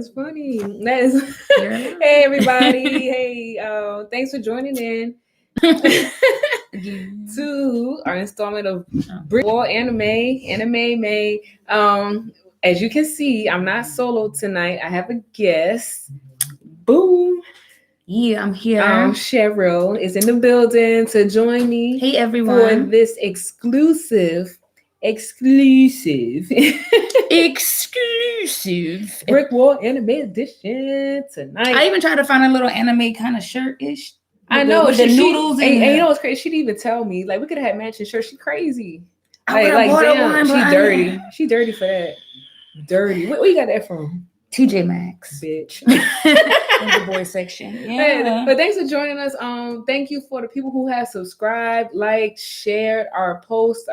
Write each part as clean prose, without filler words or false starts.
is funny. That is. Hey everybody. Hey, thanks for joining in to our installment of BrickWall Anime May. As you can see, I'm not solo tonight. I have a guest. Boom. Yeah, I'm here. Cheryl is in the building to join me. Hey everyone. For this exclusive BrickWall Anime Edition tonight. I even tried to find a little anime kind of shirt-ish. I know with the noodles and you know what's crazy? She didn't even tell me. Like we could have had matching shirts. She crazy. Like damn, she dirty. She dirty for that. Dirty. Where you got that from? TJ Maxx, bitch. In the boy section. Yeah. But thanks for joining us. Thank you for the people who have subscribed, liked, shared our posts,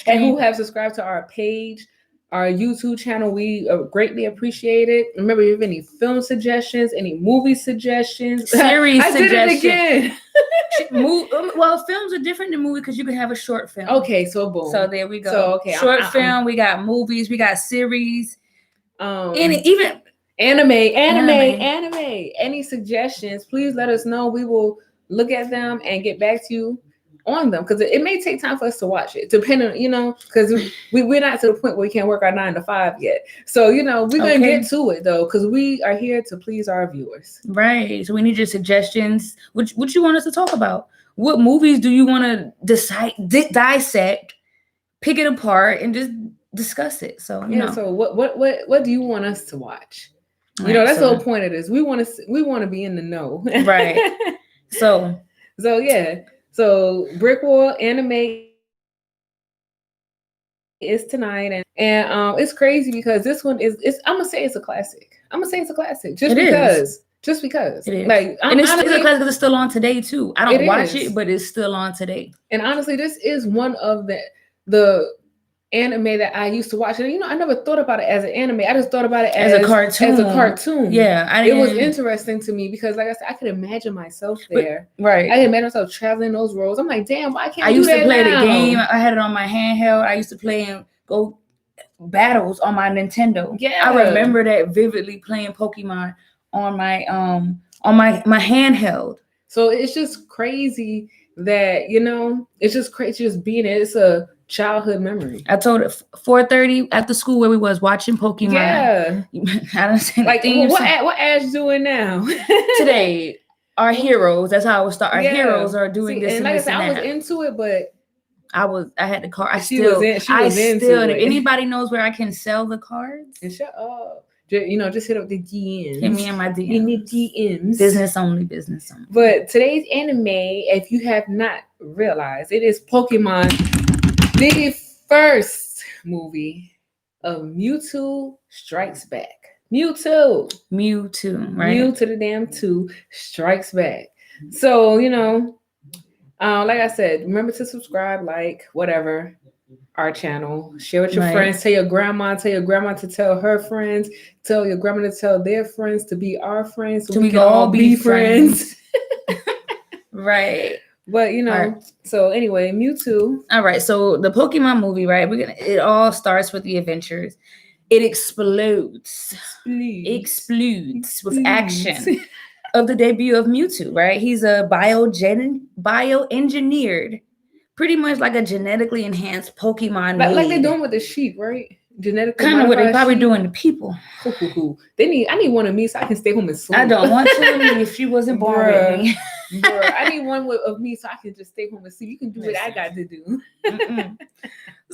and who have subscribed to our page, our YouTube channel. We greatly appreciate it. Remember, if you have any film suggestions, any movie suggestions, series I suggestions. Did it again. Well, films are different than movies because you can have a short film. Okay, so boom. So there we go. So okay, short film. We got movies. We got series. Even anime. Any suggestions? Please let us know. We will look at them and get back to you on them, because it may take time for us to watch it, depending, because we're not to the point where we can't work our 9 to 5 yet. So we're gonna get to it though, because we are here to please our viewers. Right. So we need your suggestions. What you want us to talk about? What movies do you want to dissect, pick it apart, and just discuss it? So So what do you want us to watch? That's the whole point of this. We want to be in the know. Right. So yeah. So BrickWall Anime is tonight, and it's crazy because this one is I'm gonna say it's a classic. Just because it is. Like, and it's a classic because it's still on today too. I don't watch it, but it's still on today. And honestly, this is one of the anime that I used to watch. And I never thought about it as an anime. I just thought about it as a cartoon. Yeah, it was interesting to me because, like I said, I could imagine myself there. Right. I could imagine myself traveling those roads. I'm like, damn, why can't I used to play now? The game. I had it on my handheld. I used to play and go battles on my Nintendo. Yeah, I remember that vividly, playing Pokemon on my handheld. So it's just crazy that it's just crazy just being it. It's a childhood memory. I told it 4:30 after school where we was watching Pokemon. Yeah. I don't say like what Ash doing now? Today, our heroes. That's how I would start. Our heroes are doing this. And like I said, I was into it, but I had the card. She was into it. Anybody knows where I can sell the cards? And shut up. Just hit up the DMs. Hit me in my DMs. In the DMs. Business only. But today's anime, if you have not realized, it is Pokemon, the first movie of Mewtwo Strikes Back. Mewtwo, right? Mew to the damn 2 strikes back. So, like I said, remember to subscribe, like, whatever, our channel. Share with your friends. Tell your grandma to tell her friends. Tell your grandma to tell their friends to be our friends. So we can all be friends. Right. But so anyway, Mewtwo. All right. So the Pokemon movie, right? It all starts with the adventures. It explodes with action of the debut of Mewtwo, right? He's a bioengineered, pretty much like a genetically enhanced Pokemon. Like they're doing with the sheep, right? Genetically kind of what they're probably doing to people. I need one of me so I can stay home and sleep. I don't want to if she wasn't born with me. Bruh, I need one of me so I can just stay home and sleep. You can do what I got to do.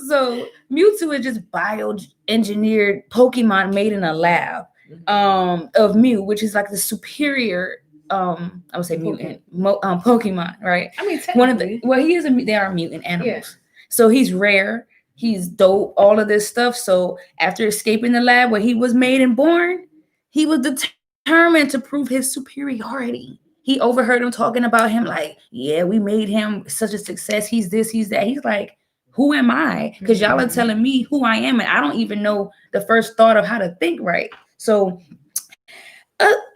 So Mewtwo is just bioengineered Pokemon made in a lab of Mew, which is like the superior I would say mutant Pokemon, right? I mean, they are mutant animals. Yeah. So he's rare, he's dope, all of this stuff. So after escaping the lab where he was made and born, he was determined to prove his superiority. He overheard him talking about him like, yeah, we made him such a success. He's this, he's that. He's like, who am I? Because y'all are telling me who I am, and I don't even know the first thought of how to think right. So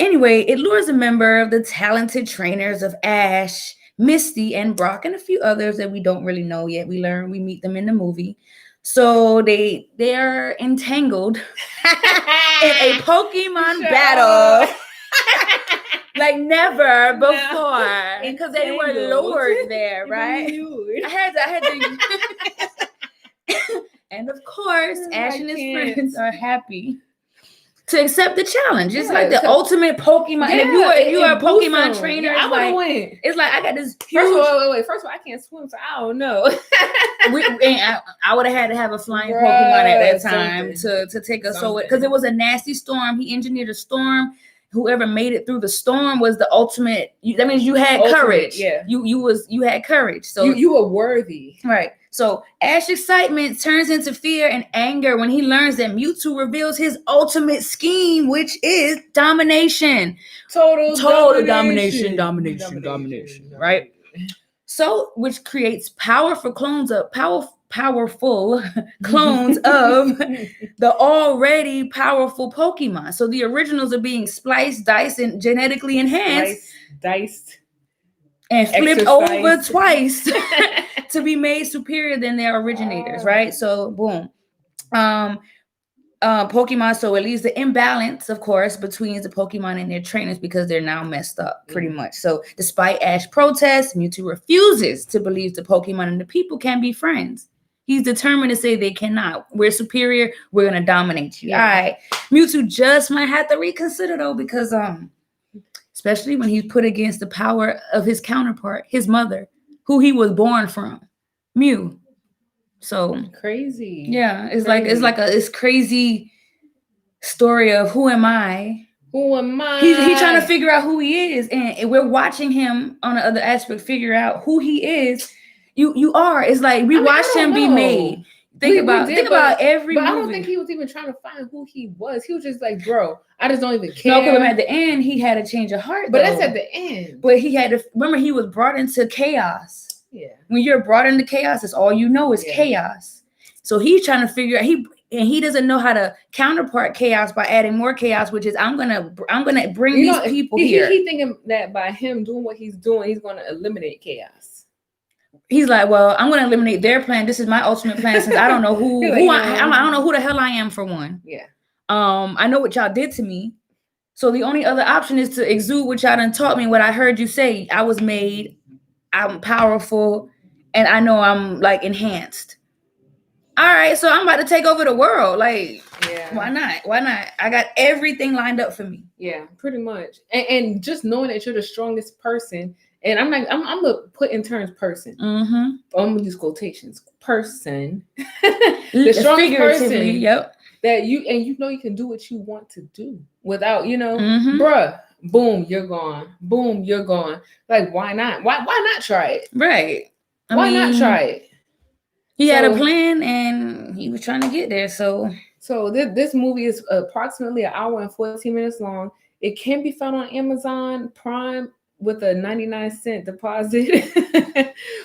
anyway, it lures a member of the talented trainers of Ash, Misty, and Brock, and a few others that we don't really know yet. We meet them in the movie. So they're entangled in a Pokemon Shut battle up. like never No. before, because they were Entangled. lured there, You right? lured. I had to. And of course, Ash and his friends are happy to accept the challenge. It's like the ultimate Pokemon. And if you are a Pokemon trainer, I would have win. It's like I got this huge. First of all, I can't swim, so I don't know. I would have had to have a flying Pokemon at that time to take us over, because it was a nasty storm. He engineered a storm. Whoever made it through the storm was the ultimate. That means you had courage. Yeah, you had courage. So you were worthy, right? So Ash's excitement turns into fear and anger when he learns that Mewtwo reveals his ultimate scheme, which is domination. Total domination. Right? So, which creates powerful clones of the already powerful Pokemon. So the originals are being spliced, diced, and genetically enhanced. Diced. And flipped over twice to be made superior than their originators, right? So, boom. Pokemon, so it leaves the imbalance, of course, between the Pokemon and their trainers, because they're now messed up, pretty much. So, despite Ash's protests, Mewtwo refuses to believe the Pokemon and the people can be friends. He's determined to say they cannot. We're superior. We're going to dominate you. Yeah. All right. Mewtwo just might have to reconsider, though, because especially when he's put against the power of his counterpart, his mother, who he was born from, Mew. So crazy. Yeah, it's crazy story of who am I? Who am I? He's trying to figure out who he is, and we're watching him on the other aspect figure out who he is. You are. It's like we watched him be made. Think about every movie. I don't think he was even trying to find who he was. He was just like, bro, I just don't even care. No, because at the end he had a change of heart. But that's at the end. But he had to remember he was brought into chaos. Yeah. When you're brought into chaos, it's all you know is chaos. So he's trying to figure out he doesn't know how to counterpart chaos by adding more chaos, which is I'm gonna bring these people here. He thinking that by him doing what he's doing, he's gonna eliminate chaos. He's like, well, I'm going to eliminate their plan. This is my ultimate plan, since I don't know I don't know who the hell I am, for one. Yeah. I know what y'all did to me. So the only other option is to exude what y'all done taught me, what I heard you say. I was made, I'm powerful, and I know I'm like enhanced. All right, so I'm about to take over the world. Like, yeah. Why not? I got everything lined up for me. Yeah, pretty much. And just knowing that you're the strongest person. And I'm gonna put in terms person. Mm-hmm. I'm gonna use quotations. Person, the strongest person. Yep. That you know you can do what you want to do without bruh. Boom, you're gone. Boom, you're gone. Like, why not? Why not try it? Right. Why not try it? He had a plan and he was trying to get there. So this movie is approximately 1 hour and 14 minutes long. It can be found on Amazon Prime with a 99-cent deposit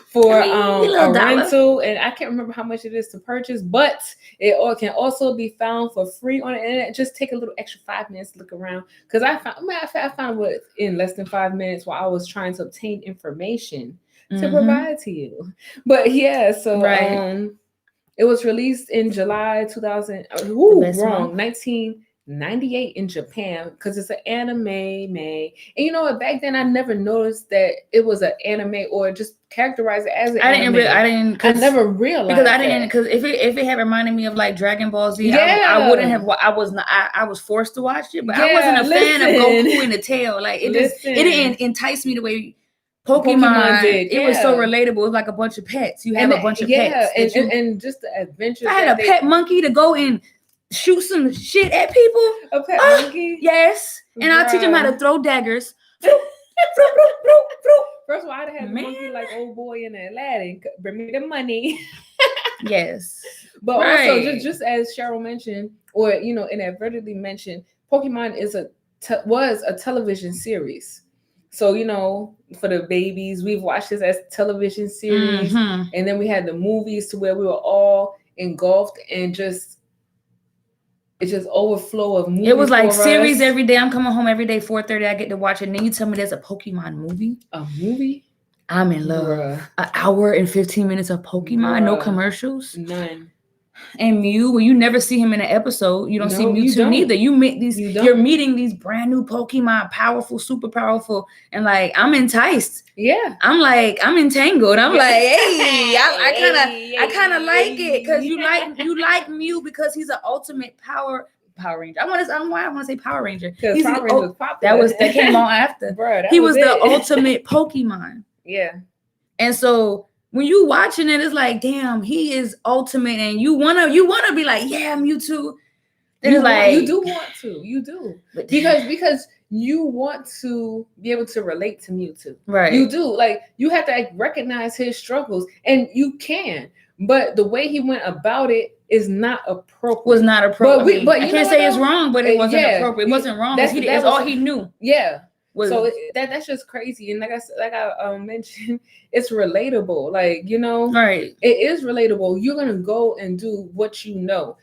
for a rental, and I can't remember how much it is to purchase, but it can also be found for free on the internet. Just take a little extra 5 minutes to look around, because I found it in less than 5 minutes while I was trying to obtain information to provide to you. But yeah, so it was released in July 1998 in Japan, because it's an anime made. And you know what? Back then I never noticed that it was an anime, or just characterized it as an anime. I never realized, because if it had reminded me of like Dragon Ball Z, I wouldn't have. I was forced to watch it, but I wasn't a fan of Goku and the tail. Like it didn't entice me the way Pokemon did. It was so relatable. It was like a bunch of pets. You have a bunch of pets. And just the adventure. I had a pet monkey to go and shoot some shit at people. A pet monkey? Yes. And I'll teach them how to throw daggers. First of all, I'd have the monkey like old boy in Aladdin. Bring me the money. Yes. But also, just as Cheryl mentioned, or inadvertently mentioned, Pokemon was a television series. So, for the babies, we've watched this as television series. And then we had the movies to where we were all engulfed and it just overflow of movies. It was like series every day. I'm coming home every day, 4:30. I get to watch it. And then you tell me there's a Pokemon movie. A movie? I'm in love. Bruh. 1 hour and 15 minutes of Pokemon. Bruh. No commercials. None. And Mew, well, you never see him in an episode. You don't see Mewtwo neither. You meet these. You're meeting these brand new Pokemon, powerful, super powerful, and like I'm enticed. Yeah, I'm entangled. I'm like, hey, I kind of like it because you like Mew because he's an ultimate Power Ranger. I want to say Power Ranger. Because Power Ranger was popular. That came on after. Bro, he was the ultimate Pokemon. Yeah. And so when you watching it, it's like, damn, he is ultimate, and you wanna be like, yeah, Mewtwo. Then you do because you want to be able to relate to Mewtwo, right? You do, like, you have to recognize his struggles, and you can, but the way he went about it is not appropriate. Was not appropriate. But I can't say it's wrong, but it wasn't appropriate. It wasn't wrong. That's all he knew. Yeah. So that's just crazy, and like I mentioned, it's relatable. Like, right? It is relatable. You're gonna go and do what you know,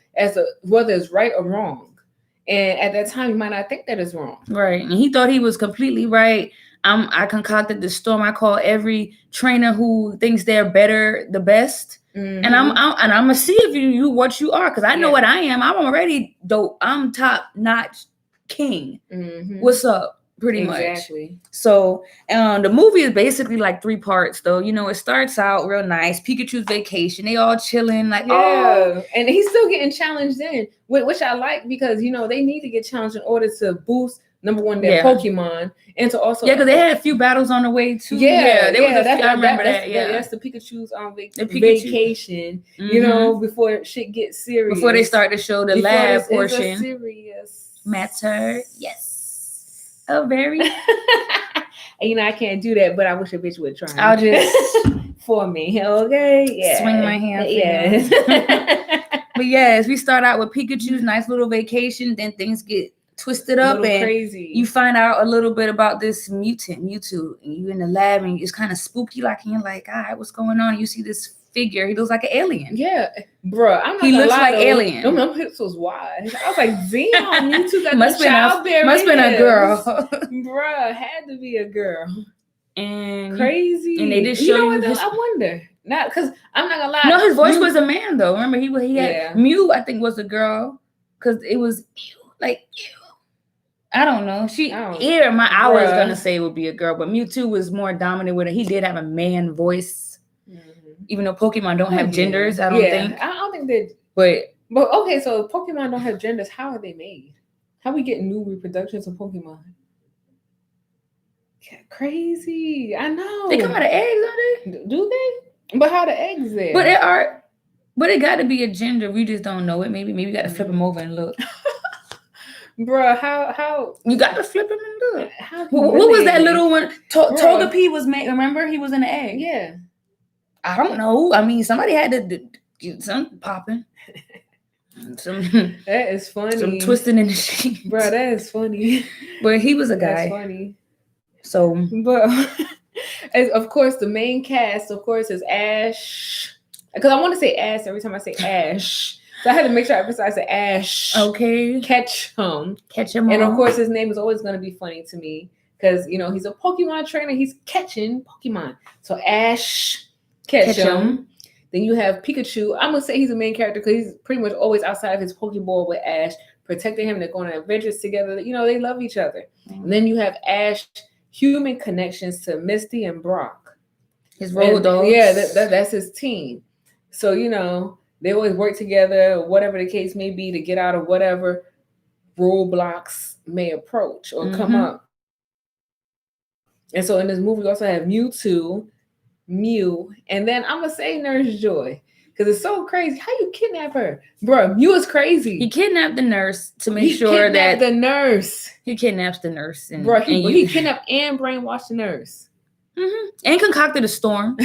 whether it's right or wrong. And at that time, you might not think that is wrong. Right. And he thought he was completely right. I concocted the storm. I call every trainer who thinks they're better the best. Mm-hmm. And I'm gonna see if you what you are, because I know what I am. I'm already dope. I'm top notch king. Mm-hmm. What's up? Pretty much. So the movie is basically like 3 parts, though. It starts out real nice. Pikachu's vacation. They all chilling, like, and he's still getting challenged in, which I like, because they need to get challenged in order to boost, number one, their Pokemon, and to also because they had a few battles on the way too. I remember that. That's the Pikachu's on vacation. Mm-hmm. Before shit gets serious. Before they start to show the lab portion. It's a serious matter. Yes. Oh, very. I can't do that, but I wish a bitch would try. I'll just for me, okay? Yeah. Swing my hand. Yes. But yes, we start out with Pikachu's nice little vacation. Then things get twisted up and crazy. You find out a little bit about this Mewtwo, and you in the lab, and it's kind of spooky. Like, and you're like, all right, what's going on? You see this figure. He looks like an alien. Yeah, bro. He looks like alien. Them hips was wide. I was like, damn, Mewtwo got must been a girl. Bro, had to be a girl. And crazy. And they just show you. I wonder. Not because I'm not gonna lie. No, his voice was a man though. Remember, he had Mew. I think was a girl because it was like. I don't know. I was gonna say it would be a girl, but Mewtwo was more dominant with it. He did have a man voice. Even though Pokemon don't have genders, I don't think. I don't think that. But okay, so if Pokemon don't have genders, how are they made? How we get new reproductions of Pokemon? Crazy. I know. They come out of eggs, don't they? Do they? But how the eggs there? But it got to be a gender. We just don't know it. Maybe you got to flip them over and look. Bruh, how you got to flip him and look? What was that little one? Togepi was made. Remember, he was in the egg. Yeah. I don't know. I mean, somebody had to get something popping. That is funny. Some twisting in the sheets. Bro, that is funny. But he was a guy. That's funny. So, but of course, the main cast, of course, is Ash. Because I want to say Ash every time I say Ash. So I had to make sure I emphasize the Ash. Okay. Ketchum. And of course, his name is always going to be funny to me. Because, he's a Pokemon trainer. He's catching Pokemon. So Ash Ketchum. Then you have Pikachu. I'm gonna say he's a main character because he's pretty much always outside of his Pokeball with Ash, protecting him. They're going on adventures together. They love each other. Mm-hmm. And then you have Ash human connections to Misty and Brock. His road dogs. Yeah, that's his team. So they always work together, whatever the case may be, to get out of whatever roadblocks may approach or come up. And so in this movie, we also have Mewtwo. Mew, and then I'm gonna say Nurse Joy because it's so crazy. How you kidnap her, bro? Mew is crazy. He kidnapped the nurse to make sure that the nurse. He kidnaps the nurse, he kidnapped and brainwashed the nurse, and concocted a storm.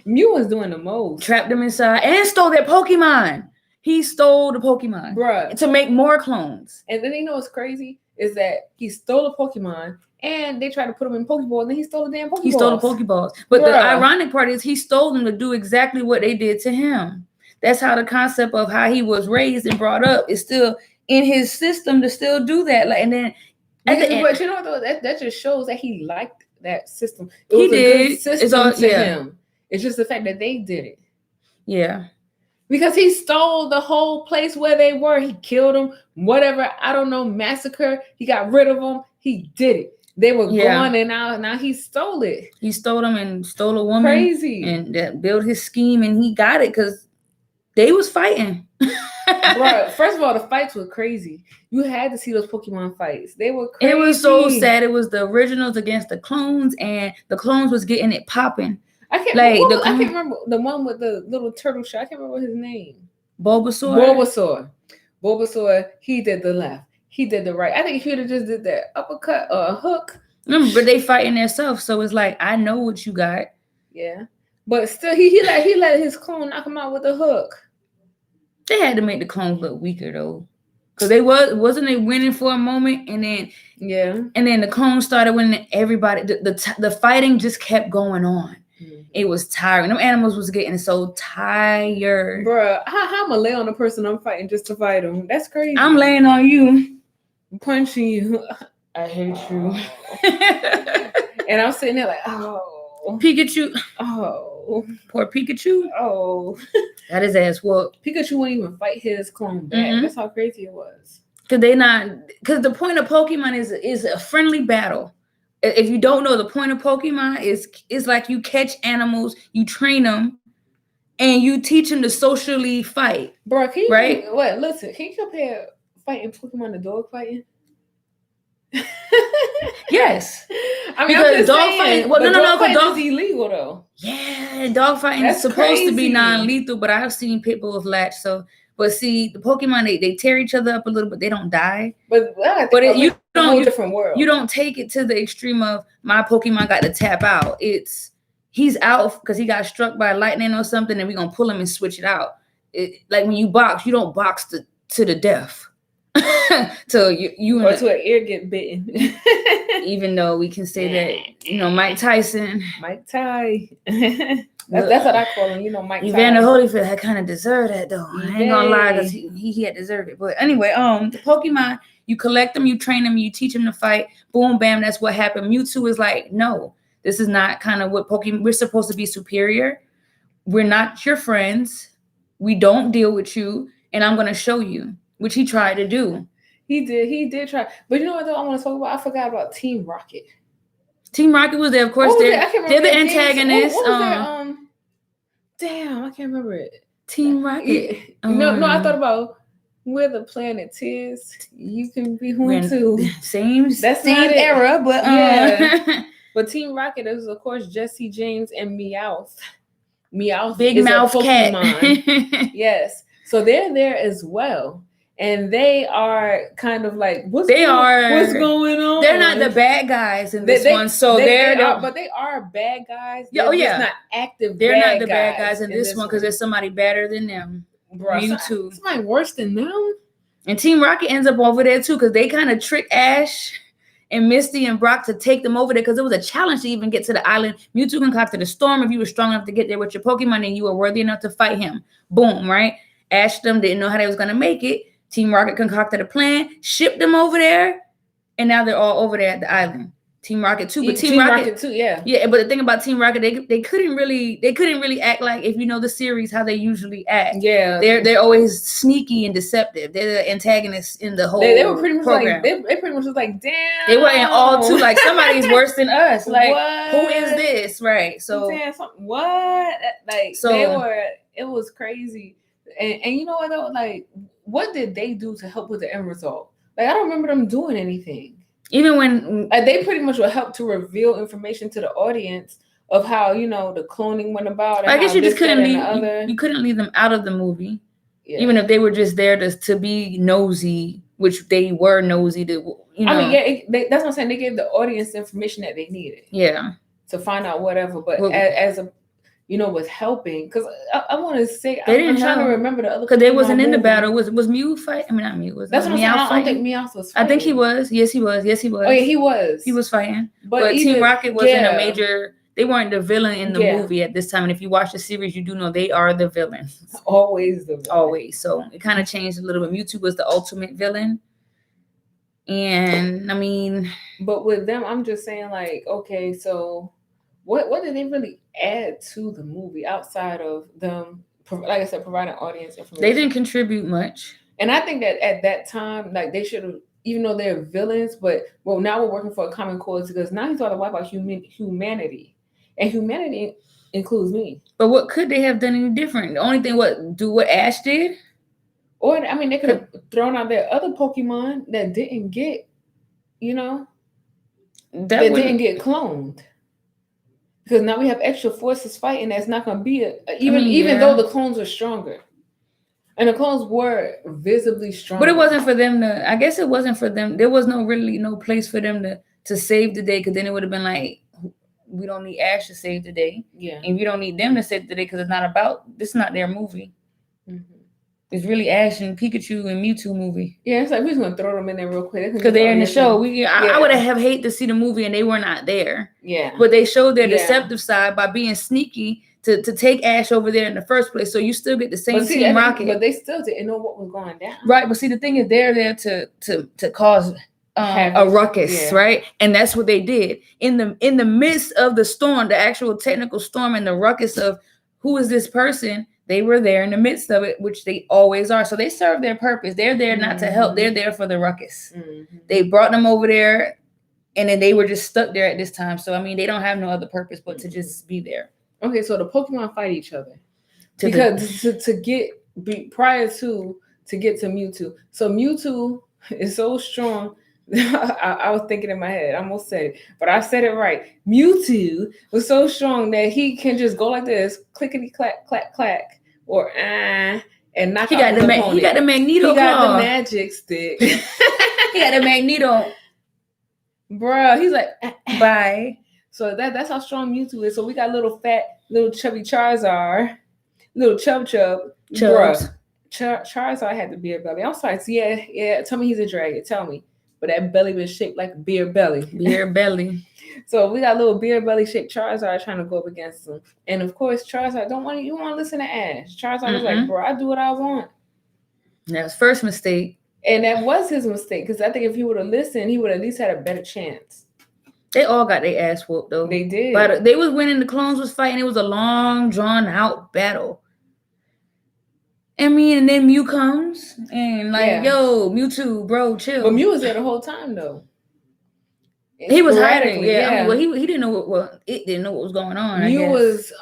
Mew was doing the most. Trapped them inside and stole their Pokemon. He stole the Pokemon, bro, to make more clones. And then what's crazy is that he stole a Pokemon. And they tried to put him in Pokeballs, and then he stole the damn Pokeballs. He stole the Pokeballs. But the ironic part is he stole them to do exactly what they did to him. That's how the concept of how he was raised and brought up is still in his system to still do that. Like, and then but you know what though? That just shows that he liked that system. He did. Good system to him. It's just the fact that they did it. Yeah. Because he stole the whole place where they were. He killed them, whatever. I don't know, massacre. He got rid of them. He did it. They were gone, and now he stole it. He stole them and stole a woman. Crazy. And built his scheme, and he got it because they was fighting. Bro, first of all, the fights were crazy. You had to see those Pokemon fights. They were crazy. It was so sad. It was the originals against the clones, and the clones was getting it popping. I can't remember the one with the little turtle shell. I can't remember his name. Bulbasaur. Bulbasaur. He did the left. He did the right. I think he would have just did that uppercut or a hook. But they fighting themselves, so it's like, I know what you got. Yeah, but still, he let his clone knock him out with a hook. They had to make the clones look weaker though, because wasn't they winning for a moment, and then the clones started winning. Everybody, the fighting just kept going on. Mm-hmm. It was tiring. Them animals was getting so tired. Bruh, how am I lay on the person I'm fighting just to fight them? That's crazy. I'm laying on you, punching you. I hate you. And I'm sitting there like, oh, Pikachu. Oh, poor Pikachu. Oh, got his ass whooped. Pikachu wouldn't even fight his clone back. Mm-hmm. That's how crazy it was. Because the point of Pokemon is a friendly battle. If you don't know, the point of Pokemon is like you catch animals, you train them, and you teach them to socially fight. Bro, can you listen, can you compare fighting Pokemon to dog fighting? Yes. I mean, because dog fighting. Well, no, because dog is illegal though. Yeah, dog fighting is supposed to be non-lethal, but I've seen pit bulls latch. So, but see, the Pokemon they tear each other up a little, but they don't die. You don't take it to the extreme of my Pokemon got to tap out. He's out because he got struck by lightning or something, and we're gonna pull him and switch it out. Like when you box, you don't box to the death. So you or to an ear get bitten. Even though we can say that, Mike Tyson. Mike Ty. That's what I call him, Mike Tyson. Evander Holyfield had kind of deserved that though. I ain't gonna lie, because he had deserved it. But anyway, the Pokemon, you collect them, you train them, you teach them to fight. Boom, bam, that's what happened. Mewtwo is like, no, this is not kind of what Pokemon. We're supposed to be superior. We're not your friends. We don't deal with you, and I'm gonna show you. Which he tried to do. He did try. But you know what though I want to talk about? I forgot about Team Rocket. Team Rocket was there, of course. They're the antagonists. Damn, I can't remember it. Team Rocket. No, I thought about where the planet is. You can be one too. Same era, but yeah. But Team Rocket is of course Jesse James and Meowth. Meowth, big mouth cat. Yes, so they're there as well. And they are kind of like, what's going on? They're not the bad guys in this one. So but they are bad guys. They're just not active. They're not the bad guys in this one because there's somebody better than them. Mewtwo. Somebody worse than them. And Team Rocket ends up over there too because they kind of trick Ash and Misty and Brock to take them over there because it was a challenge to even get to the island. Mewtwo concocted a storm. If you were strong enough to get there with your Pokemon and you were worthy enough to fight him. Boom, right? Ash them didn't know how they was going to make it. Team Rocket concocted a plan, shipped them over there, and now they're all over there at the island. Team Rocket too, but Team Rocket too, yeah. Yeah, but the thing about Team Rocket, they couldn't really act like, if you know the series, how they usually act. Yeah, they're always sneaky and deceptive. They're the antagonists in the whole. They were pretty much program. Like they pretty much was like, damn. They were in all too like somebody's worse than us. Like what? Who is this? Right. So damn, what? Like it was crazy. And you know what though? Like, what did they do to help with the end result? Like, I don't remember them doing anything. Even when they pretty much would help to reveal information to the audience of how the cloning went about. And I guess you just couldn't leave. You couldn't leave them out of the movie, even if they were just there to be nosy, which they were nosy to. I mean, that's what I'm saying. They gave the audience the information that they needed. Yeah. To find out whatever, but as a was helping because I want to say I'm trying to remember the other because they wasn't in the battle. Was Mew fight? I mean, not Mew. That's what I'm saying. I don't think Meowth was fighting. I think he was. Yes, he was. Yes, he was. Oh yeah, he was. He was fighting. But Team Rocket wasn't a major. They weren't the villain in the movie at this time. And if you watch the series, you do know they are the villains. Always the villain. Always. So it kind of changed a little bit. Mewtwo was the ultimate villain. And I mean, but with them, I'm just saying like, okay, so. What did they really add to the movie outside of them like I said, providing audience information. They didn't contribute much. And I think that at that time, like they should have, even though they're villains, but now we're working for a common cause because now he's trying to wipe out humanity, and humanity includes me. But what could they have done any different? The only thing, what Ash did? Or I mean, they could have thrown out their other Pokemon that didn't get, that didn't get cloned. Because now we have extra forces fighting. That's not going to be even though the clones are stronger. And the clones were visibly strong. But it wasn't for them to, I guess it wasn't for them. There was no place for them to save the day, because then it would have been like, we don't need Ash to save the day. Yeah. And we don't need them to save the day because this is not their movie. Mm-hmm. It's really Ash and Pikachu and Mewtwo movie. Yeah, it's like we're just going to throw them in there real quick. Because they're in the show. I would have hated to see the movie and they were not there. Yeah. But they showed their deceptive side by being sneaky to take Ash over there in the first place. So you still get the same Team Rocket. But they still didn't know what was going down. Right. But see, the thing is, they're there to cause a ruckus, right? And that's what they did. In the midst of the storm, the actual technical storm and the ruckus of who is this person, they were there in the midst of it, which they always are. So they serve their purpose. They're there not to help. They're there for the ruckus. Mm-hmm. They brought them over there, and then they were just stuck there at this time. So, I mean, they don't have no other purpose but to just be there. Okay, so the Pokemon fight each other to get to Mewtwo. So Mewtwo is so strong. I was thinking in my head, I almost said it, but I said it right. Mewtwo was so strong that he can just go like this, clickety clack, clack, clack, or and knock out the opponent. He got the Magneto. He got the magic stick. He got the Magneto. Bruh, he's like, bye. So that's how strong Mewtwo is. So we got little chubby Charizard, little Chubs. Bruh, Charizard had the beer belly. I'm sorry. So yeah. Tell me he's a dragon. Tell me. But that belly was shaped like a beer belly. Beer belly. So we got little beer belly shaped Charizard trying to go up against him. And of course, Charizard you want to listen to Ash. Charizard was like, bro, I do what I want. That was first mistake. And that was his mistake. Because I think if he would have listened, he would at least had a better chance. They all got their ass whooped, though. They did. But they was winning. The clones was fighting. It was a long, drawn-out battle. And then Mew comes and yo, Mewtwo, bro, chill. But Mew was there the whole time, though. He was hiding. Yeah. I mean, he didn't know it didn't know what was going on. Mew was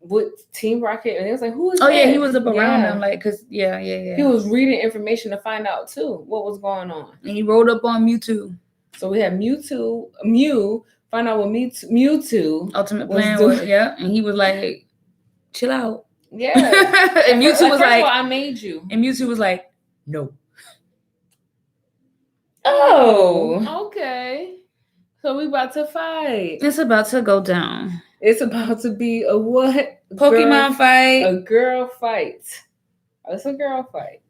with Team Rocket, and it was like, who is that? Yeah, he was up around them, cause He was reading information to find out too what was going on. And he rolled up on Mewtwo. So we had Mew find out what Mewtwo ultimate plan was, and he was like, chill out. Yeah. And Mewtwo was like, I made you. And Mewtwo was like, no. Oh, okay. So we about to fight. It's about to go down. It's about to be a what? Pokemon fight. A girl fight. It's a girl fight.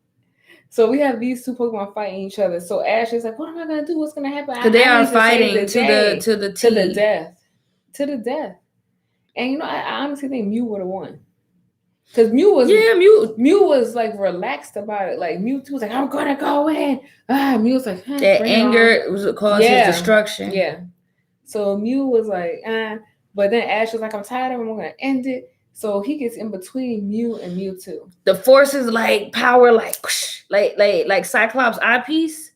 So we have these two Pokemon fighting each other. So Ash is like, what am I gonna do? What's gonna happen? Because they are fighting to the death. To the death. And I honestly think Mew would have won. Because Mew was like relaxed about it. Like Mewtwo was like, I'm gonna go in. Mew was like, that anger was what caused his destruction. Yeah. So Mew was like, but then Ash was like, I'm tired of it, I'm gonna end it. So he gets in between Mew and Mewtwo. The forces like power, like Cyclops eyepiece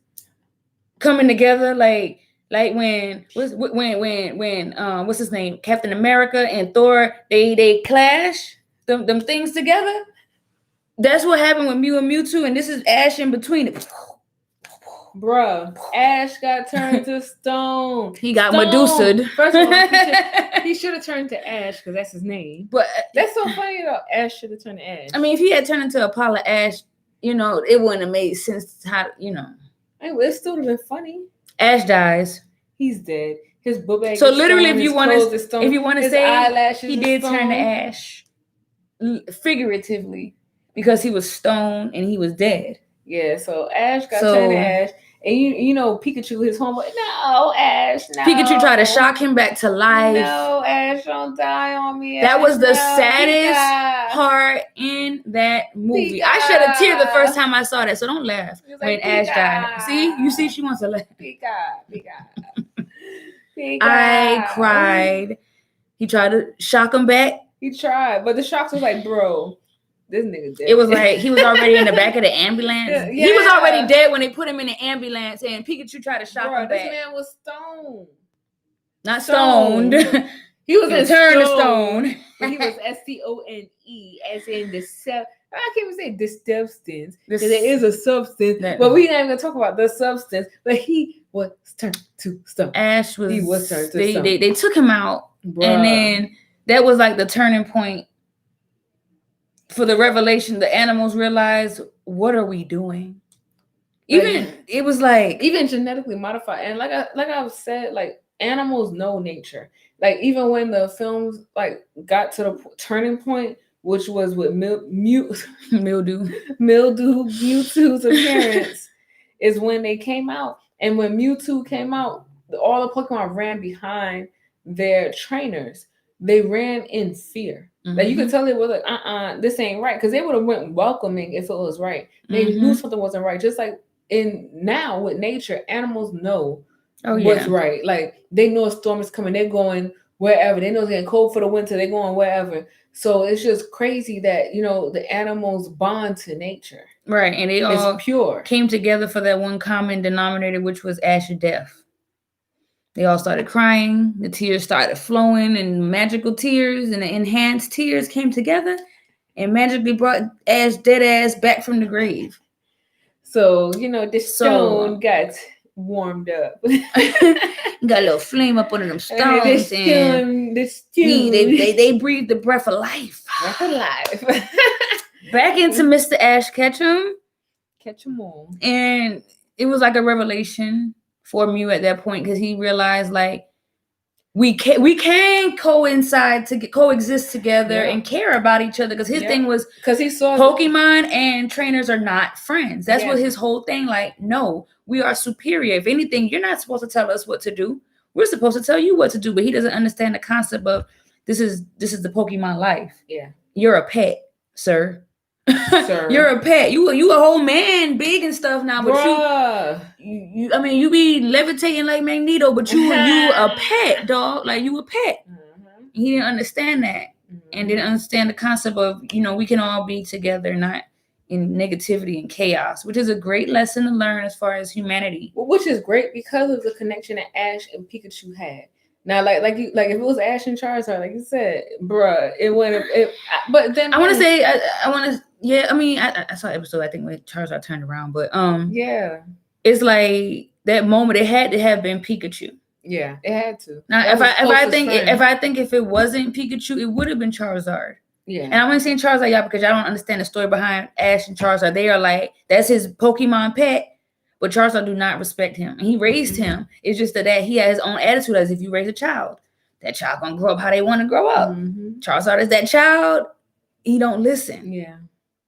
coming together, like when what's his name, Captain America and Thor, they clash them things together. That's what happened with Mew and Mewtwo, and this is Ash in between it. Bruh, Ash got turned to stone. He got Medusa'd. First of all, he should have turned to Ash because that's his name. But that's so funny though. Ash should have turned to Ash. I mean, if he had turned into Apollo Ash, it wouldn't have made sense. It still would have been funny. Ash dies. He's dead. His boob. So literally, if you want to say he did turn to Ash, figuratively, because he was stoned and he was dead. Yeah. So Ash got turned to Ash. And Pikachu, his homeboy, no, Ash, no. Pikachu tried to shock him back to life. No, Ash, don't die on me. That Ash, was the saddest part in that movie. I shed a tear the first time I saw that, so don't laugh when Ash died. See, she wants to laugh. I cried. He tried to shock him back. He tried, but the shocks was like, bro, This nigga dead. It was like he was already in the back of the ambulance. Yeah. He was already dead when they put him in the ambulance, and Pikachu tried to shock him back. This man was stoned. Not stoned. He was turned to stone. But he was STONE, as in the I can't even say this substance, because there is a substance, but we not even gonna talk about the substance. But he was turned to stone. Ash was. He was turned to stone. They took him out, and then that was like the turning point for the revelation. The animals realized, what are we doing? It was like even genetically modified, and like I've said, like animals know nature. Like even when the films like got to the turning point, which was with mildew Mewtwo's appearance, is when they came out. And when Mewtwo came out, all the Pokemon ran behind their trainers. They ran in fear. Mm-hmm. Like you could tell it was like, this ain't right, because they would have went welcoming if it was right. They knew something wasn't right. Just like now with nature, animals know what's right. Like they know a storm is coming. They're going wherever. They know it's getting cold for the winter. They're going wherever. So it's just crazy that the animals bond to nature. Right, and they all came together for that one common denominator, which was Ash's death. They all started crying. The tears started flowing, and magical tears and the enhanced tears came together and magically brought Ash dead ass back from the grave. So, this stone got warmed up. Got a little flame up under them stones. They breathed the breath of life. Breath of life. Back into Mr. Ash Ketchum. Ketchum all. And it was like a revelation for Mew at that point, because he realized like we can coexist together and care about each other, because his thing was because he saw Pokemon and trainers are not friends. That's what his whole thing, like, no, we are superior. If anything, you're not supposed to tell us what to do. We're supposed to tell you what to do. But he doesn't understand the concept of this is the Pokemon life. Yeah. You're a pet, sir. You're a pet. You a whole man, big and stuff now, but you be levitating like Magneto, but you a pet, dog. Like you a pet. Mm-hmm. He didn't understand that, and didn't understand the concept of we can all be together, not in negativity and chaos, which is a great lesson to learn as far as humanity. Which is great because of the connection that Ash and Pikachu had. Now, like if it was Ash and Charizard, like you said, bruh, it wouldn't. But then I want to say, I want to. Yeah, I mean, I saw an episode, I think, when Charizard turned around, but it's like that moment. It had to have been Pikachu. Yeah, it had to. Now, if I think if it wasn't Pikachu, it would have been Charizard. Yeah, and I'm only saying Charizard, because I don't understand the story behind Ash and Charizard. They are like, that's his Pokemon pet. But Charizard do not respect him. And he raised him. It's just that he has his own attitude, as if you raise a child. That child gonna grow up how they want to grow up. Mm-hmm. Charizard is that child. He don't listen. Yeah.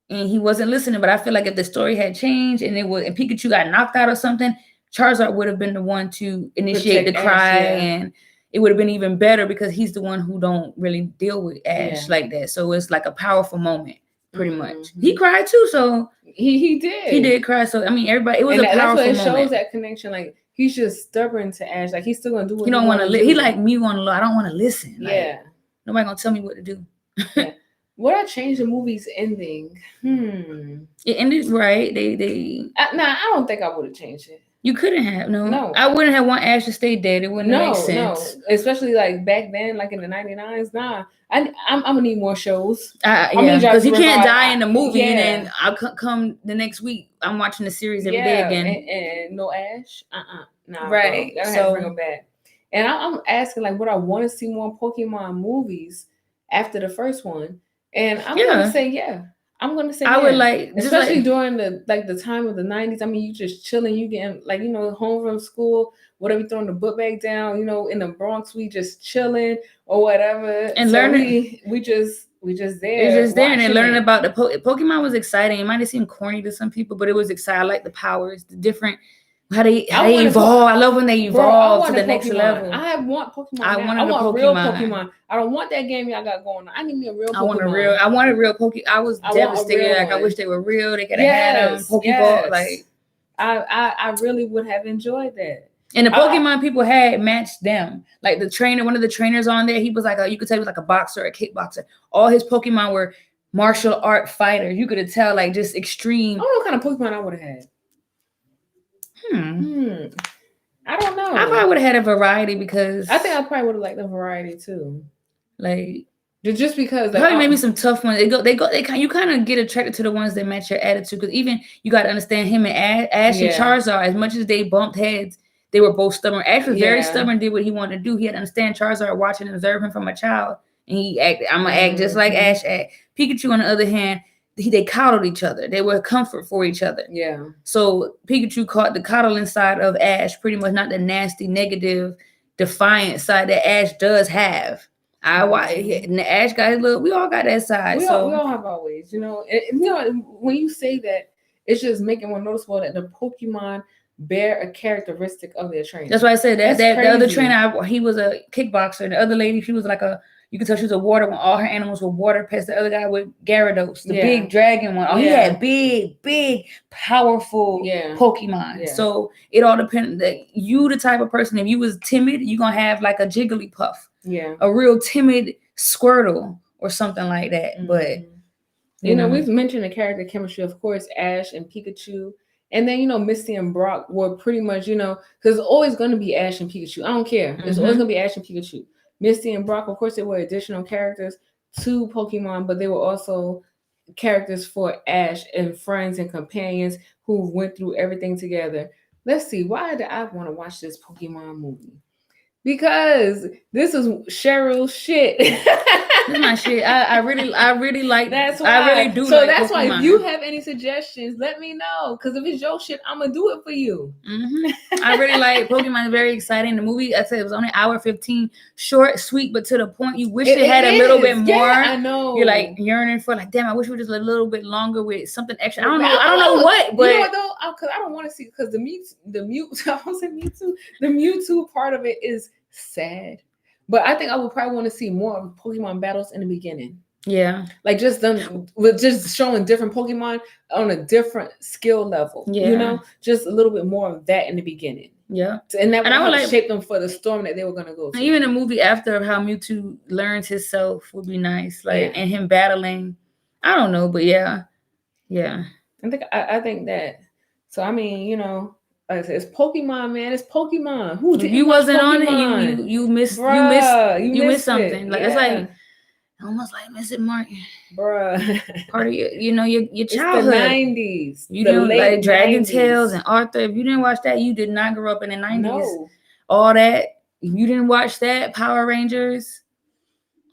And he wasn't listening. But I feel like if the story had changed and Pikachu got knocked out or something, Charizard would have been the one to initiate the cry, and it would have been even better, because he's the one who don't really deal with Ash like that. So it's like a powerful moment. Pretty much. He cried too, so he did. He did cry. So I mean, everybody. It was a powerful moment. That's what it shows, that connection. Like he's just stubborn to Ash. Like he's still gonna do what he don't want to. He like me on the low. I don't want to listen. Like, nobody gonna tell me what to do. Would I change the movie's ending? It ended right. They. I don't think I would have changed it. You couldn't have. No. I wouldn't have want Ash to stay dead. It wouldn't make sense. No. Especially like back then, like in the 99s. Nah. I'm gonna need more shows. Because he can't die in the movie, and then I'll come the next week. I'm watching the series every day again. And no Ash. Nah. Right. Bro. I have to bring him back. And I'm asking, like, would I want to see more Pokemon movies after the first one? And I'm gonna say I'm gonna say I would like, especially during the time of the 90s. I mean, you just chilling, you getting home from school, whatever, you throwing the book bag down, in the Bronx, we just chilling or whatever. And learning, we just there. It's just there, and then learning about the Pokemon was exciting. It might have seemed corny to some people, but it was exciting. I like the powers, the different. How they evolve. I love when they evolve to the next level. I want Pokemon. I want real Pokemon. I don't want that game y'all got going on. I need me a real Pokemon. I want a real Pokemon. I was devastated. Like, I wish they were real. They could have had them. Pokeball. Yes. Like, I really would have enjoyed that. And the Pokemon people had matched them. Like one of the trainers on there, he was like you could tell he was like a boxer, a kickboxer. All his Pokemon were martial art fighters. You could tell like just extreme. I don't know what kind of Pokemon I would have had. I don't know. I probably would have had a variety because I think I probably would have liked the variety too. Like just because like, probably maybe some tough ones. You kind of get attracted to the ones that match your attitude because even you got to understand him and Ash and Charizard. As much as they bumped heads, they were both stubborn. Ash was very stubborn, did what he wanted to do. He had to understand Charizard watching and observe him from a child, and he acted. I'm gonna act just like Ash act. Pikachu, on the other hand, they coddled each other. They were comfort for each other. Yeah. So Pikachu caught the coddling side of Ash, pretty much not the nasty, negative, defiant side that Ash does have. Ash got his little. We all got that side. We all have our ways, you know. When you say that, it's just making more noticeable that the Pokemon bear a characteristic of their trainer. That's why I said that the other trainer, he was a kickboxer. The other lady, she was like you could tell she was a water one. All her animals were water pests. The other guy with Gyarados, the big dragon one. Oh, he had big, powerful Pokemon. Yeah. So it all depends. You the type of person, if you was timid, you're going to have like a Jigglypuff. Yeah. A real timid Squirtle or something like that. But, you know, we've mentioned the character chemistry, of course, Ash and Pikachu. And then, you know, Misty and Brock were pretty much, you know, because it's always going to be Ash and Pikachu. I don't care. It's always going to be Ash and Pikachu. Misty and Brock, of course, they were additional characters to Pokemon, but they were also characters for Ash and friends and companions who went through everything together. Let's see. Why did I want to watch this Pokemon movie? Because this is Cheryl's shit. This is my shit. I really like. That's why. I really do. So like that's Pokemon. Why. If you have any suggestions, let me know. Because if it's your shit, I'm gonna do it for you. I really like Pokemon. Very exciting. The movie, I said, it was only 1:15. Short, sweet, but to the point. You wish it had a little bit more. Yeah, I know. You're like yearning for like, damn. I wish we were just a little bit longer with something extra. I don't know what, but you know what though? Because I don't want to see because the Mewtwo part of it is sad, but I think I would probably want to see more of Pokemon battles in the beginning. Yeah, like just them with just showing different Pokemon on a different skill level. Yeah, you know, just a little bit more of that in the beginning. Yeah, and that would shape them for the storm that they were gonna go to. Even the movie after how Mewtwo learns himself would be nice, like and him battling. I don't know, but yeah. I think that. So I mean, you know. Like I said, it's Pokemon, man. It's Pokemon. Who did you wasn't Pokemon? On it? You missed. Bruh, you missed something. Like it's like almost like Missing Martin, bruh. Part of your childhood. It's the 90s. You didn't like Dragon Tales and Arthur. If you didn't watch that, you did not grow up in the 90s. No. All that. If you didn't watch that, Power Rangers.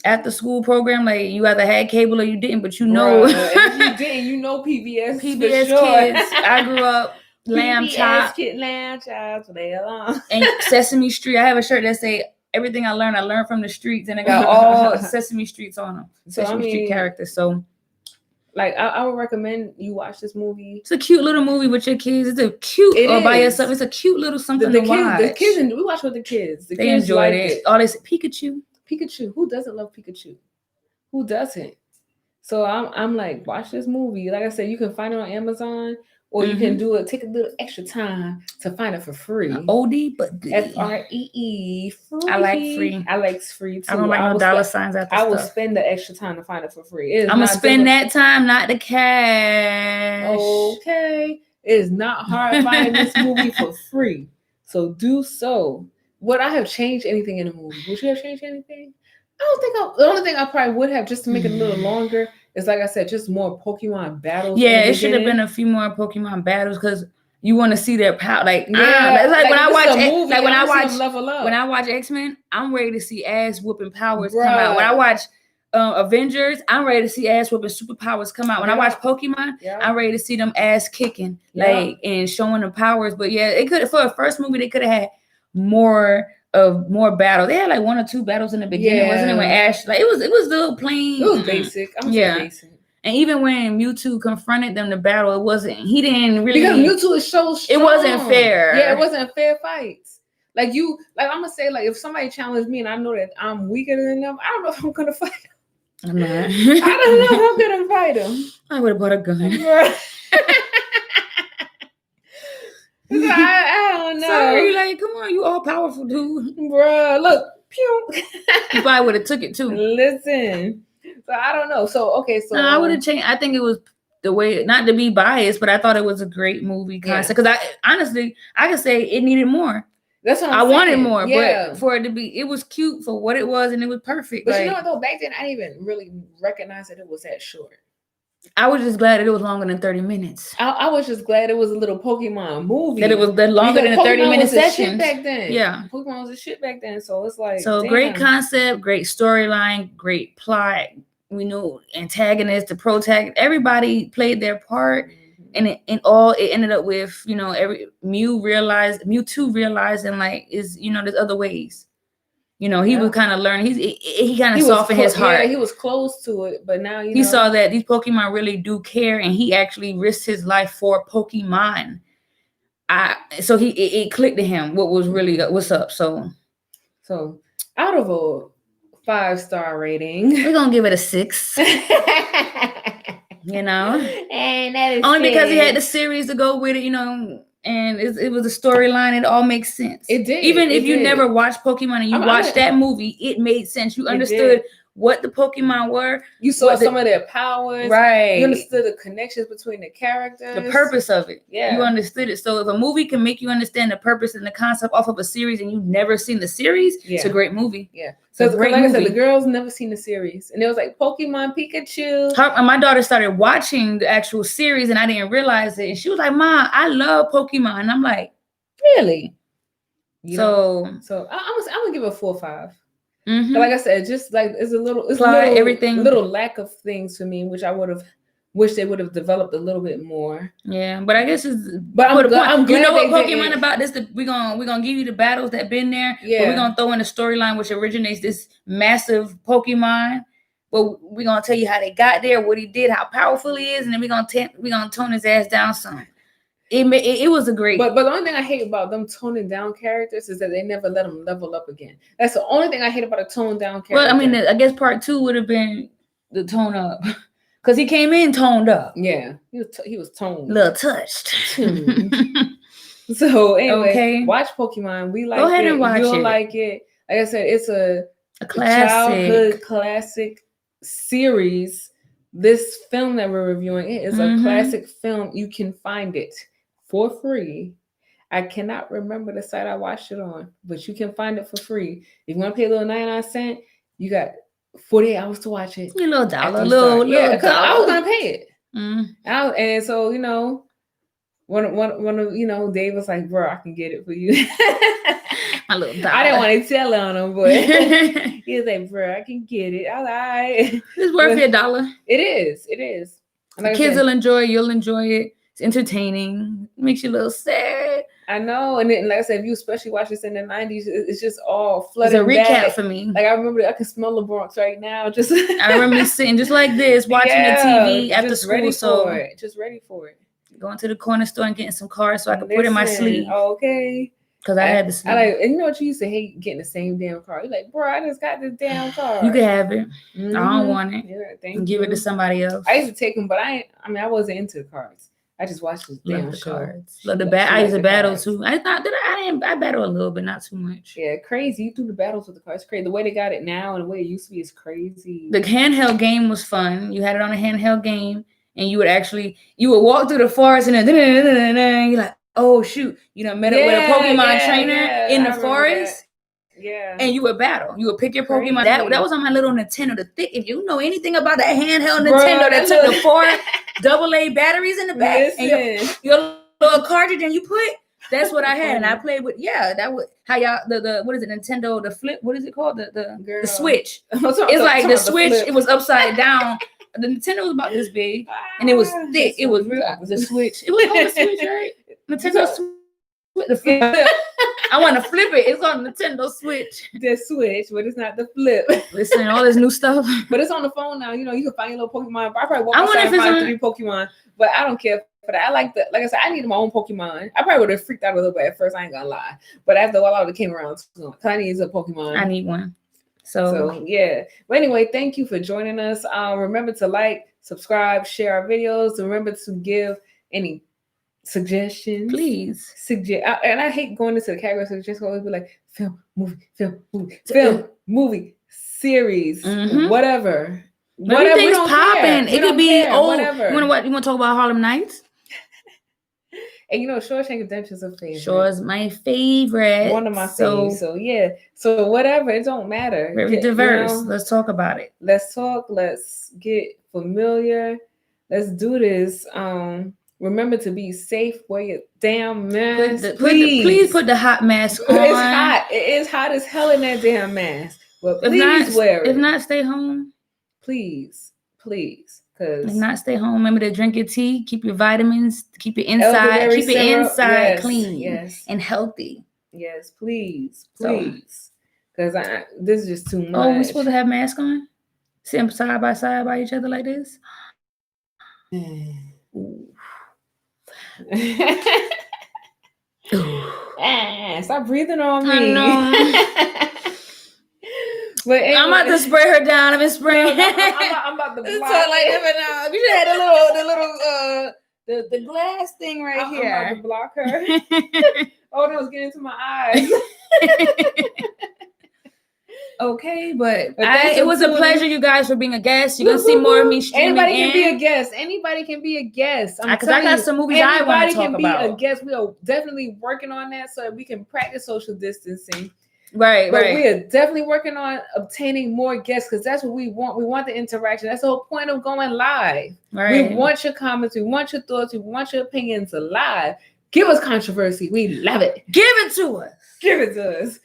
After school program, like you either had cable or you didn't, but you know. If you didn't, you know PBS. PBS Kids. I grew up. Lamb chop, lamb chops, play along. And Sesame Street. I have a shirt that say everything I learned from the streets, and it got all Sesame Streets on them. Sesame Street characters. So, like, I would recommend you watch this movie. It's a cute little movie with your kids. It's a cute by yourself. It's a cute little something to watch. The kids, we watch with the kids. They enjoyed it. Oh, they said Pikachu. Who doesn't love Pikachu? Who doesn't? So I'm like, watch this movie. Like I said, you can find it on Amazon. Or you can take a little extra time to find it for free. Oldie but goodie. FREE. Free. I like free. I like free too. I don't like no dollar signs after I will spend the extra time to find it for free. I'm gonna spend that time, not the cash. Okay. It is not hard finding this movie for free. So do so. Would I have changed anything in the movie? Would you have changed anything? I don't think the only thing I probably would have just to make it a little longer is like I said, just more Pokemon battles. Yeah, it should have been a few more Pokemon battles because you want to see their power. Like, it's like when I watch X-Men, I'm ready to see ass whooping powers come out. When I watch Avengers, I'm ready to see ass whooping superpowers come out. When I watch Pokemon, I'm ready to see them ass kicking, and showing the powers. But yeah, it could for a first movie they could have had more battles. They had like 1 or 2 battles in the beginning, wasn't it? When Ash, like it was a little plain. It was basic. Basic. And even when Mewtwo confronted them to battle, he didn't really because Mewtwo is so strong. It wasn't fair. Yeah, it wasn't fair fights. Like I'm gonna say, like if somebody challenged me and I know that I'm weaker than them, I don't know if I'm gonna fight them. I'm not. I don't know if I'm gonna fight them. I would have bought a gun. I don't know. So you like, come on, you all powerful dude, bruh. Look, pew. You probably would have took it too. Listen, So I don't know. So okay, so no, I would have changed. I think it was the way, not to be biased, but I thought it was a great movie concept. Because honestly, I could say it needed more. That's what I wanted more, yeah. but for it to be, it was cute for what it was, and it was perfect. But you know what though? Back then, I didn't even really recognize that it was that short. I was just glad that it was longer than 30 minutes. I was just glad it was a little Pokemon movie. That it was longer than a 30-minute session back then. Yeah. Pokemon was a shit back then. So it's like, so damn. Great concept, great storyline, great plot. We knew antagonist, the protagonist, everybody played their part. And it ended up with, Mewtwo realizing like, there's other ways. He was kind of learning. He kind of softened his heart. Yeah, he was close to it, but now he saw that these Pokemon really do care, and he actually risked his life for Pokemon. So it clicked to him what was really what's up. So out of a 5-star rating, we're gonna give it a 6. And that is only because he had the series to go with it, and it was a storyline. It all makes sense. It did. Even if you never watched Pokemon and you watched that movie, it made sense. You understood what the Pokemon were. You saw some of their powers. Right. You understood the connections between the characters. The purpose of it. Yeah. You understood it. So if a movie can make you understand the purpose and the concept off of a series and you've never seen the series, it's a great movie. Yeah. So like I said, the girls never seen the series. And it was like Pokemon Pikachu. My daughter started watching the actual series and I didn't realize it. And she was like, Mom, I love Pokemon. And I'm like, really? So I'm gonna give it a 4 or 5. But like I said, just like it's a little lack of things for me, which I would have wished they would have developed a little bit more. Yeah, but I guess it's. But I'm glad you know what Pokemon about this? We're gonna give you the battles that been there. Yeah. But we're gonna throw in a storyline which originates this massive Pokemon. Well, we're gonna tell you how they got there, what he did, how powerful he is, and then we're gonna tone his ass down some. It was a great. But the only thing I hate about them toning down characters is that they never let them level up again. That's the only thing I hate about a toned down character. Well, I mean, I guess part 2 would have been the tone up, because he came in toned up. Yeah, he was toned, a little touched. So anyway, watch Pokemon. We like. Go ahead and watch it. You'll like it. Like I said, it's a classic, childhood classic series. This film that we're reviewing is a classic film. You can find it for free. I cannot remember the site I watched it on, but you can find it for free. If you want to pay a little 99¢, you got 48 hours to watch it. A little dollar, because I was gonna pay it. And so one of Dave was like, "Bro, I can get it for you." My little dollar. I didn't want to tell on him, but he was like, "Bro, I can get it." I was like, "All right." It's worth $1. It is. Like kids will enjoy it. You'll enjoy it. It's entertaining. It makes you a little sad. I know. And then, like I said, if you especially watch this in the 90s, it's just all flooded. It's a recap for me. Like I remember, I can smell the Bronx right now. I remember sitting just like this, watching the TV after school. Just ready for it. Going to the corner store and getting some cards so I could put in my sleeve. Okay. Because I had the sleeve. And you know what, you used to hate getting the same damn card. You're like, bro, I just got this damn card. You can have it. I don't want it. Yeah, thank you. Give it to somebody else. I used to take them, but I wasn't into the cards. I just watched the damn cards. Love the I used to battle too. I battle a little, but not too much. Yeah, crazy. You do the battles with the cards. Crazy. The way they got it now and the way it used to be is crazy. The handheld game was fun. You had it on a handheld game, and you would walk through the forest, and then you're like, oh shoot, met up with a Pokemon trainer in the forest. Yeah. And you would battle. You would pick your Pokemon. That was on my little Nintendo. If you know anything about that handheld Nintendo that took the 4 AA batteries in the back and your little cartridge and you put, that's what I had. And I played with, that was how y'all, the what is it, Nintendo, the flip, what is it called? The Switch. It's like the Switch, it was upside down. The Nintendo was about this big and it was thick. It was real. The Switch. It was called the Switch, right? Nintendo Switch. The flip. I want to flip it. It's on Nintendo Switch. The Switch, but it's not the flip. Listen, all this new stuff. But it's on the phone now. You can find your little Pokemon. I probably walk outside and find 3 Pokemon, but I don't care for that. I like I said, I needed my own Pokemon. I probably would have freaked out a little bit at first. I ain't gonna lie. But after a while, it came around. I need a Pokemon. I need one. So yeah. But anyway, thank you for joining us. Remember to like, subscribe, share our videos. Remember to give any suggestions, please. And I hate going into the category suggestions. Always be like film, movie, series, whatever. Everything's popping. It could be whatever. You want to talk about Harlem Nights? And Shawshank Redemption is a favorite. Shaw's my favorite. One of my favorites. So yeah. So whatever, it don't matter. Very diverse. Let's talk about it. Let's talk. Let's get familiar. Let's do this. Remember to be safe. Wear your damn mask. Please put the hot mask on. It's hot. It is hot as hell in that damn mask. But please wear it. If not, stay home. Please. If not, stay home. Remember to drink your tea. Keep your vitamins. Keep it inside. Keep it inside clean and healthy. Yes, please. Because this is just too much. Oh, we're supposed to have masks on? Sitting side by side by each other like this? Stop breathing on me. I know. But anyway, I'm about to spray her down. I've been spraying. I'm about to block. You should have the glass thing right here. I'm about to block her. Oh no, it's getting into my eyes. Okay, but it was a pleasure, you guys, for being a guest. You're gonna see more of me streaming. Anybody can be a guest. Anybody can be a guest. Because I got some movies I want to talk about. Anybody can be a guest. We are definitely working on that so that we can practice social distancing. Right. We are definitely working on obtaining more guests because that's what we want. We want the interaction. That's the whole point of going live. Right. We want your comments. We want your thoughts. We want your opinions alive. Give us controversy. We love it. Give it to us. Yes,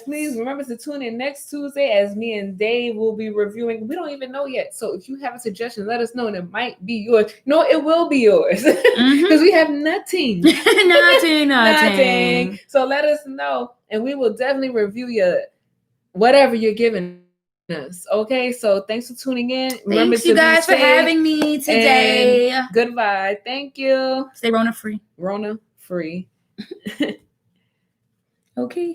please remember to tune in next Tuesday as me and Dave will be reviewing. We don't even know yet. So if you have a suggestion, let us know and it might be yours. No, it will be yours because we have nothing. Nothing. So let us know and we will definitely review your whatever you're giving us. Okay, so thanks for tuning in. Remember Thanks you guys for having me today. Goodbye. Thank you. Stay Rona free. Rona free. Okay.